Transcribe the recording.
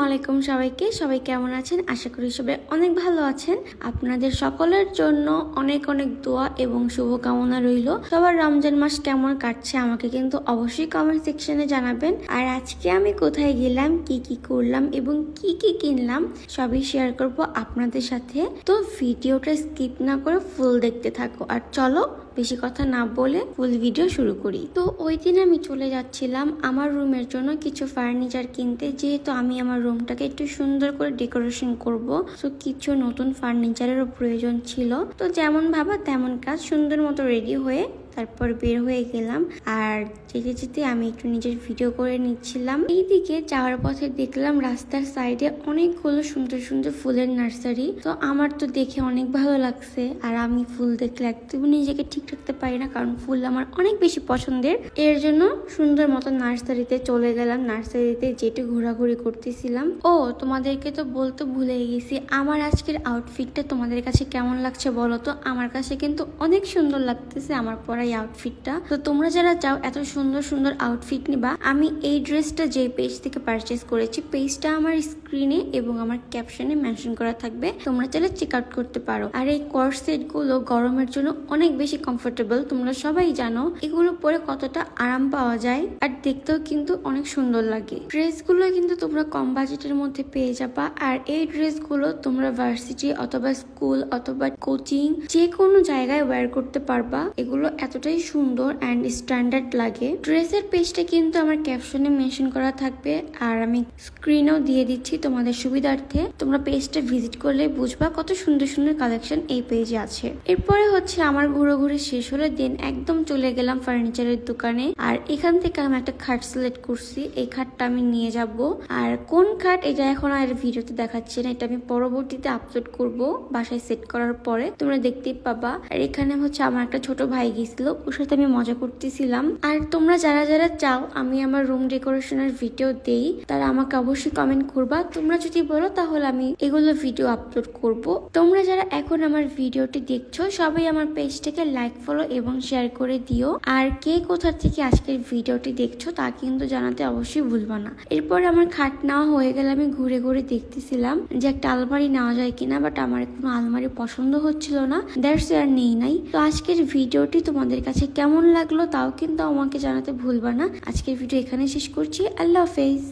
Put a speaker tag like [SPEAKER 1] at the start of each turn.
[SPEAKER 1] আলাইকুম সবাইকে। সবাই কেমন আছেন? আশা করি সবাই অনেক ভালো আছেন। আপনাদের সকলের জন্য অনেক অনেক দোয়া এবং শুভকামনা রইল। সবার রমজান মাস কেমন কাটছে আমাকে কিন্তু অবশ্যই কমেন্ট সেকশনে জানাবেন। আর আজকে আমি কোথায় গেলাম, কি কি করলাম এবং কি কি কিনলাম সবই শেয়ার করব আপনাদের সাথে। তো ভিডিওটা স্কিপ না করে ফুল দেখতে থাকো। আর চলো বেশি কথা না বলে ফুল ভিডিও শুরু করি। তো ওই দিন আমি চলে যাচ্ছিলাম আমার রুমের জন্য কিছু ফার্নিচার কিনতে, যেহেতু আমি আমার রুমটাকে একটু সুন্দর করে ডেকোরেশন করব। তো কিছু নতুন ফার্নিচারেরও প্রয়োজন ছিল। তো যেমন ভাবা তেমন কাজ, সুন্দর মতো রেডি হয়ে তারপর বের হয়ে গেলাম। আর যেতে যেতে আমি একটু নিজের ভিডিও করে নিচ্ছিলাম। এইদিকে যাওয়ার পথে দেখলাম রাস্তার সাইডে অনেকগুলো সুন্দর সুন্দর ফুলের নার্সারি। তো আমার তো দেখে অনেক ভালো লাগছে। আর আমি ফুল দেখলে একদম নিজেকে ঠিক রাখতে পারি না, কারণ ফুল আমার অনেক বেশি পছন্দের। এর জন্য সুন্দর মতো নার্সারিতে চলে গেলাম। নার্সারিতে যেটু ঘোরাঘুরি করতেছিলাম। ও তোমাদেরকে তো বলতে ভুলে গেছি, আমার আজকের আউটফিটটা তোমাদের কাছে কেমন লাগছে বলো তো? আমার কাছে কিন্তু অনেক সুন্দর লাগতেছে আমার পরা এই আউটফিটটা। তো তোমরা যারা চাও এত সুন্দর সুন্দর আউটফিট নিবা, আমি এই ড্রেসটা যে পেজ থেকে পারচেজ করেছি, পেজটা আমার স্ক্রিনে এবং আমার ক্যাপশনে মেনশন করা থাকবে, তোমরা চাইলে চেক আউট করতে পারো। আর এই কর্সেট গুলো গরমের জন্য অনেক বেশি কমফোর্টেবল। তোমরা সবাই জানো এগুলো পরে কতটা আরাম পাওয়া যায়, আর দেখতেও কিন্তু অনেক সুন্দর লাগে। ড্রেসগুলো কিন্তু তোমরা কম বাজেটের মধ্যে পেয়ে যাবা। আর এই ড্রেসগুলো তোমরা ভার্সিটি অথবা স্কুল অথবা কোচিং যে কোনো জায়গায় ওয়্যার করতে পারবা। এগুলো এতটাই সুন্দর অ্যান্ড স্ট্যান্ডার্ড লাগে। ড্রেসের পেজটা কিন্তু আমার ক্যাপশনে মেনশন করা থাকবে, আর আমি স্ক্রিনেও দিয়ে দিচ্ছি তোমাদের সুবিধার্থে। তোমরা পেজটা ভিজিট করলে বুঝবা কত সুন্দর সুন্দর কালেকশন এই পেজে আছে। এরপরে হচ্ছে আমার ঘুরে শেষ হলে দিন একদম চলে গেলাম ফার্নিচারের দোকানে। আর এখান থেকে আমি একটা খাট সিলেক্ট করছি। এই খাটটা আমি নিয়ে যাব। আর কোন খাট এটা এখন আর ভিডিওতে দেখাচ্ছি না, এটা আমি পরবর্তীতে আপলোড করব বাসায় সেট করার পরে, তোমরা দেখতেই পাবা। আর এখানে হচ্ছে আমার একটা ছোট ভাই গেছিল, ওর সাথে আমি মজা করতেছিলাম। আর তোমরা যারা যারা চাও আমি আমার রুম ডেকোরেশনের ভিডিও দেই, তারা আমাকে অবশ্যই কমেন্ট করবা। তোমরা যদি বলো তাহলে আমি এগুলো ভিডিও আপলোড করব। তোমরা যারা এখন আমার ভিডিওটি দেখছো সবাই আমার পেজটাকে লাইক, ফলো এবং শেয়ার করে দিও। আর কে কোথা থেকে আজকের ভিডিওটি দেখছো তা কিন্তু জানাতে অবশ্যই ভুলবা না। এরপরে আমার খাট নেওয়া হয়ে গেলে আমি ঘুরে ঘুরে দেখতেছিলাম যে একটা আলমারি নেওয়া যায় কিনা, বাট আমার কোনো আলমারি পছন্দ হচ্ছিল না, দ্যাটস আর নেই নাই। তো আজকের ভিডিওটি তোমাদের কাছে কেমন লাগলো তাও কিন্তু আমাকে জানাতে ভুলবা না। আজকের ভিডিও এখানে শেষ করছি। আল্লাহ হাফেজ।